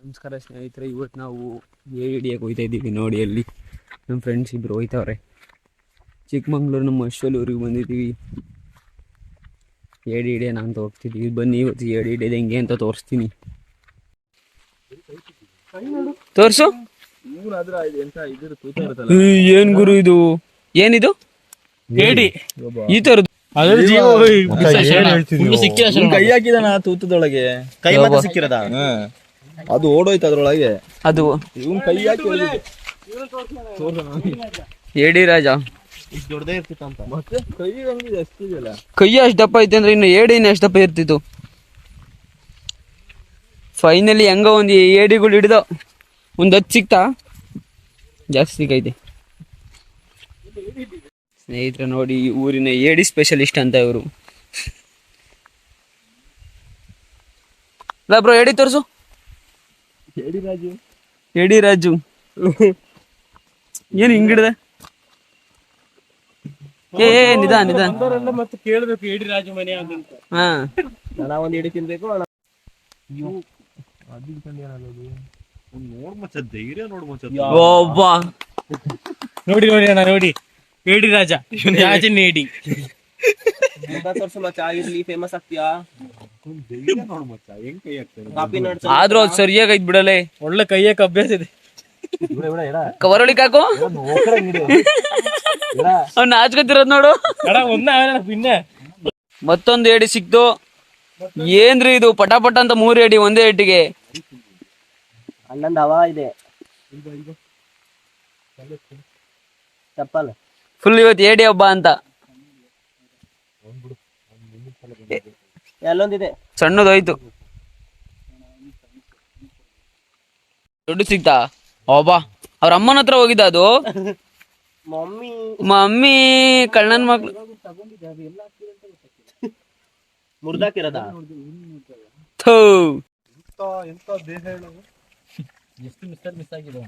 ನಮಸ್ಕಾರ ಸ್ನೇಹಿತರೆ, ಇವತ್ತು ನಾವು ಏಡಿ ಹಿಡಿಯಕ್ಕೆ ಹೋಗ್ತಾ ಇದ್ದೀವಿ. ನೋಡಿ ಅಲ್ಲಿ ನಮ್ಮ ಫ್ರೆಂಡ್ಸ್ ಇಬ್ಬರು ಹೋಯ್ತವ್ರೆ. ಚಿಕ್ಕಮಂಗ್ಳೂರು ನಮ್ಮ ಅಶ್ವಲೂರಿಗೆ ಬಂದಿದ್ದೀವಿ. ಏಡಿ ಹಿಡಿಯೋಣ ಅಂತ ಹೋಗ್ತಿದ್ದೀವಿ. ಬನ್ನಿ ಇವತ್ತು ಏಡಿ ಹಿಡಿಯೋದು ಹೆಂಗೆ ಅಂತ ತೋರಿಸ್ತೀನಿ. ತೋರಿಸು. ಏನ್ ಗುರು ಇದು? ಏನಿದು? ಏಡಿ ಈ ತರದ್ದು ಕೈ ಹಾಕಿದಾನ ತೂತದೊಳಗೆ, ಕೈ ಮಾತ್ರ ಸಿಕ್ಕಿರದ ಅದು ಓಡೋಯ್ತು ಅದ್ರೊಳಗೆ. ಅದು ಇವನ್ ಕೈ ಹಾಕಿ ಏಡಿ ರಾಜ ದೊಡ್ಡದೇ ಇರ್ತಿತ್ತಂತ. ಮತ್ತೆ ಕೈ ಹಂಗಿದೆ ಅಷ್ಟಿದೆಯಲ್ಲ, ಕೈ ಅಷ್ಟು ದಪ್ಪ ಐತೆ ಅಂದ್ರೆ ಇನ್ನು ಏಡಿನ ಎಷ್ಟು ದಪ್ಪ ಇರ್ತಿತ್ತು. ಫೈನಲಿ ಹೆಂಗ ಒಂದು ಏಡಿಗಳು ಹಿಡಿದ ಒಂದು 10 ಸಿಕ್ತಾ, ಜಾಸ್ತಿ ಸಿಕ್ಕೈತೆ. ಸ್ನೇಹಿತರೆ ನೋಡಿ, ಊರಿನ ಏಡಿ ಸ್ಪೆಷಲಿಸ್ಟ್ ಅಂತ ಇವರು. ಬ್ರೋ ಏಡಿ ತೋರಿಸು. ಏಡಿ ರಾಜು ಏನು ಹಿಂಗಿಡ್ದೆ? ನಿಧಾನ ಮತ್ತೆ ಕೇಳ್ಬೇಕು ಏಡಿ ರಾಜು ಮನೆ ಅಂತ. ಹಾ, ಒಂದ್ ಏಡಿ ತಿನ್ಬೇಕು. ನೋಡಿ ಅಣ್ಣ, ನೋಡಿ ಏಡಿ ರಾಜ, ರಾಜನ್ ಏಡಿ. ಫೇಮಸ್ ಆಗ್ತೀಯಾ? ಆದ್ರೂ ಅದು ಸರಿಯಾಗಿ ಐತ್ ಬಿಡಲೆ. ಒಳ್ಳೆ ಕೈಯಕ್ಕೆ ಅಭ್ಯಾಸ ಇದೆ. ಕವರೊಳಿಕ್ ಹಾಕು. ಅವ್ನು ನಾಚ್ಕೊತಿರೋದ್ ನೋಡು. പിന്നെ ಮತ್ತೊಂದು ಏಡಿ ಸಿಕ್ತು. ಏನ್ರಿ ಇದು? ಪಟಾಪಟ ಅಂತ 3 ಏಡಿ ಒಂದೇ ಏಟಿಗೆ. ಅಲ್ಲೊಂದು ಹವಾ ಇದೆ. ಚಪ್ಪಲ್ ಫುಲ್ ಇವತ್ತು ಏಡಿ ಹಬ್ಬ ಅಂತ. ಎಲ್ಲೊಂದಿದೆ, ಸಣ್ಣದೋಯ್ತು. ದೊಡ್ಡ ಸಿಕ್ತಾ? ಒಬ್ಬ ಅವ್ರ ಅಮ್ಮನ ಹತ್ರ ಹೋಗಿದ್ದ ಅದು. ಮಮ್ಮಿ ಕಳ್ಳನ್ ಮಕ್ಳು ಮುರ್ದಾಕಿರದ. ಎಷ್ಟು ಮಿಸ್ ಆಗಿದೆ.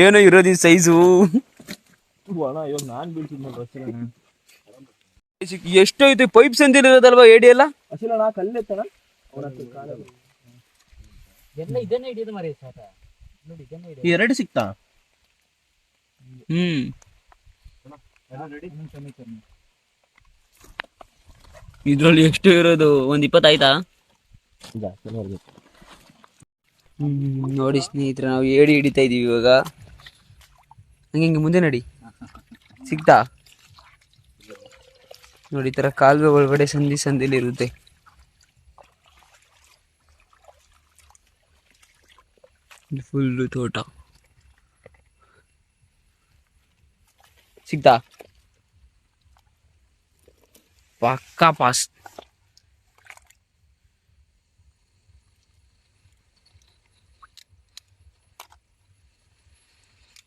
ಏನೋ ಇರೋದು ಈ ಸೈಜು. ಎಷ್ಟು ಐತಿ? ಪೈಪ್ ಸಂದಿರೋದಲ್ವಾ ಏಡಿ ಎಲ್ಲ? ಎರಡು ಸಿಕ್ತಾ? ಇದ್ರಲ್ಲಿ ಎಷ್ಟು ಇರೋದು? ಒಂದ್ 20 ಆಯ್ತಾ? ನೋಡಿ ಸ್ನೇಹಿತರೆ, ನಾವು ಏಡಿ ಹಿಡಿತಾ ಇದೀವಿ ಇವಾಗ. ಹಂಗೆ ಮುಂದೆ ನಡಿ. ಸಿಕ್ತಾ? ನೋಡಿ, ಈ ತರ ಕಾಲುವೆ ಒಳಗಡೆ ಸಂದಿಲಿ ಇರುತ್ತೆ. ಫುಲ್ಲು ತೋಟ. ಸಿಕ್ತಾ? ಪಕ್ಕಾ ಪಾಸ್.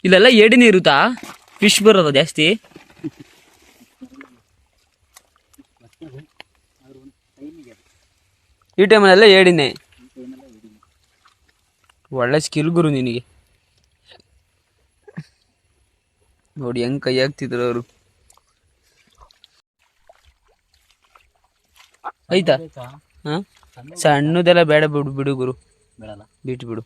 ಇಲ್ಲೆಲ್ಲ ಏಡಿನೇ ಇರುತ್ತಾ? ಫಿಶ್ ಬರೋದು ಜಾಸ್ತಿ? ಈ ಟೈಮಲ್ಲೆಲ್ಲ ಏಡಿನೇ. ಒಳ್ಳೆ ಸ್ಕಿಲ್ ಗುರು ನಿನಗೆ. ನೋಡಿ ಹೆಂಗ್ ಕೈ ಹಾಕ್ತಿದ್ರು ಅವರು. ಆಯ್ತಾ? ಹಾ, ಸಣ್ಣದೆಲ್ಲ ಬೇಡ, ಬಿಡು ಗುರು, ಬಿಟ್ಬಿಡು.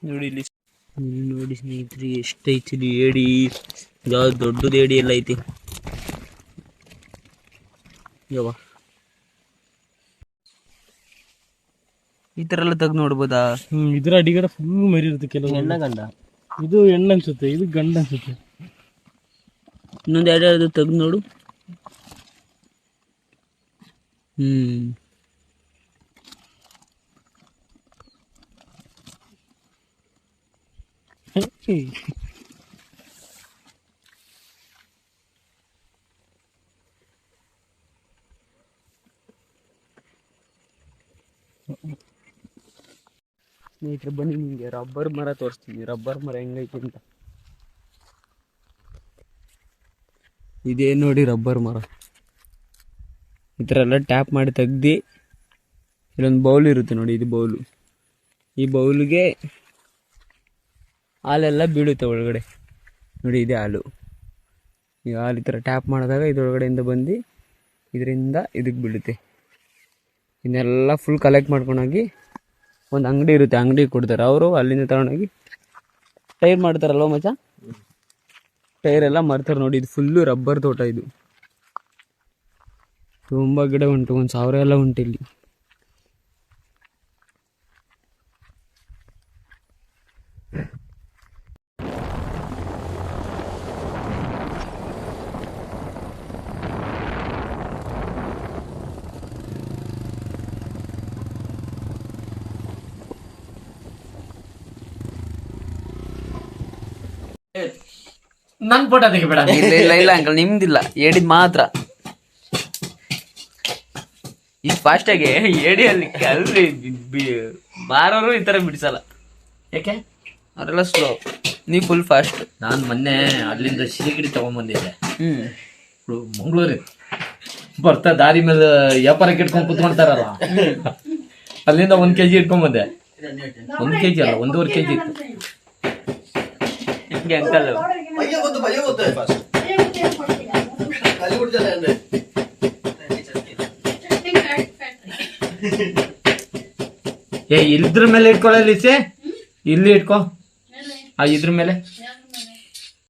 ನೋಡಿ ಇಲ್ಲಿ ನೋಡಿ ಸ್ನೇಹಿತರೆ, ಎಷ್ಟೈತಿ ಏಡಿ. ಯಾವ್ದು ದೊಡ್ಡದು ಏಡಿ ಎಲ್ಲ ಐತಿ. ಯವ್ವ, ಈ ತರ ಎಲ್ಲ ತೆಗ್ದು ನೋಡ್ಬೋದಾ? ಇದ್ರ ಅಡಿಗಡೆ ಫುಲ್ ಮರಿ ಇರುತ್ತೆ. ಕೆಲವು ಹೆಣ್ಣ ಗಂಡ. ಇದು ಹೆಣ್ಣು ಅನ್ಸುತ್ತೆ, ಇದು ಗಂಡ ಅನ್ಸುತ್ತೆ. ಇನ್ನೊಂದು ಎರಡು ತೆಗ್ದು ನೋಡು. ಸ್ನೇಹಿತರೆ ಬನ್ನಿ, ನಿಮಗೆ ರಬ್ಬರ್ ಮರ ತೋರಿಸ್ತೀನಿ. ರಬ್ಬರ್ ಮರ ಹೆಂಗೈತಿ ಅಂತ. ಇದೇ ನೋಡಿ ರಬ್ಬರ್ ಮರ. ಈ ಥರ ಎಲ್ಲ ಟ್ಯಾಪ್ ಮಾಡಿ ತೆಗ್ದು ಇಲ್ಲೊಂದು ಬೌಲ್ ಇರುತ್ತೆ ನೋಡಿ, ಇದು ಬೌಲು. ಈ ಬೌಲ್ಗೆ ಹಾಲೆಲ್ಲ ಬೀಳುತ್ತೆ ಒಳಗಡೆ. ನೋಡಿ ಇದೆ ಹಾಲು. ಈ ಹಾಲು ಈ ಥರ ಟ್ಯಾಪ್ ಮಾಡಿದಾಗ ಇದ್ರೊಳಗಡೆಯಿಂದ ಬಂದು ಇದರಿಂದ ಇದಕ್ಕೆ ಬೀಳುತ್ತೆ. ಇದನ್ನೆಲ್ಲ ಫುಲ್ ಕಲೆಕ್ಟ್ ಮಾಡ್ಕೊಂಡೋಗಿ ಒಂದು ಅಂಗಡಿ ಇರುತ್ತೆ, ಅಂಗಡಿಗೆ ಕೊಡ್ತಾರೆ. ಅವರು ಅಲ್ಲಿಂದ ತಗೊಂಡೋಗಿ ಟೈರ್ ಮಾಡ್ತಾರಲ್ವ ಮಚ್ಚ, ಟೈರ್ ಎಲ್ಲ ಮಾರ್ತಾರೆ. ನೋಡಿ ಇದು ಫುಲ್ಲು ರಬ್ಬರ್ ತೋಟ. ಇದು ತುಂಬ ಗಿಡ ಉಂಟು, 1,000 ಎಲ್ಲ ಉಂಟು ಇಲ್ಲಿ. ನನ್ ಫೋಟೋ ತೆಗಿಬೇಡ. ಇಲ್ಲ ಅಂಕಲ್, ನಿಮ್ದಿಲ್ಲ, ಹೇಳಿದ್ ಮಾತ್ರ. ಈಗ ಫಾಸ್ಟಾಗಿ ಹೇಳಿ ಅಲ್ಲಿ ಅಲ್ರಿ ಮಾರೋರು ಈ ತರ ಬಿಡಿಸಲ್ಲ. ಯಾಕೆ? ಅವರೆಲ್ಲ ಸ್ಲೋ, ನೀವು ಫುಲ್ ಫಾಸ್ಟ್. ನಾನ್ ಮೊನ್ನೆ ಅಲ್ಲಿಂದ ಶೀಗಿಡಿ ತಗೊಂಡ್ಬಂದಿದ್ದೆ, ಹ್ಮ್ ಮಂಗಳೂರಿ ಬರ್ತಾ ದಾರಿ ಮೇಲೆ ವ್ಯಾಪಾರಕ್ಕೆ ಇಟ್ಕೊಂಡ್ ಕುತ್ಕೊಂತಾರಲ್ಲ, ಅಲ್ಲಿಂದ 1 kg ಇಟ್ಕೊಂಡ್ ಬಂದೆ. 1 kg ಅಲ್ಲ, 1.5 kg ಇತ್ತು. ಹಿಂಗೆ ಅಂಕಲ್. ಇದ್ರ ಮೇಲೆ ಇಟ್ಕೊಳ್ಳಿ, ಇಲ್ಲಿ ಇಟ್ಕೋ, ಇದ್ರ ಮೇಲೆ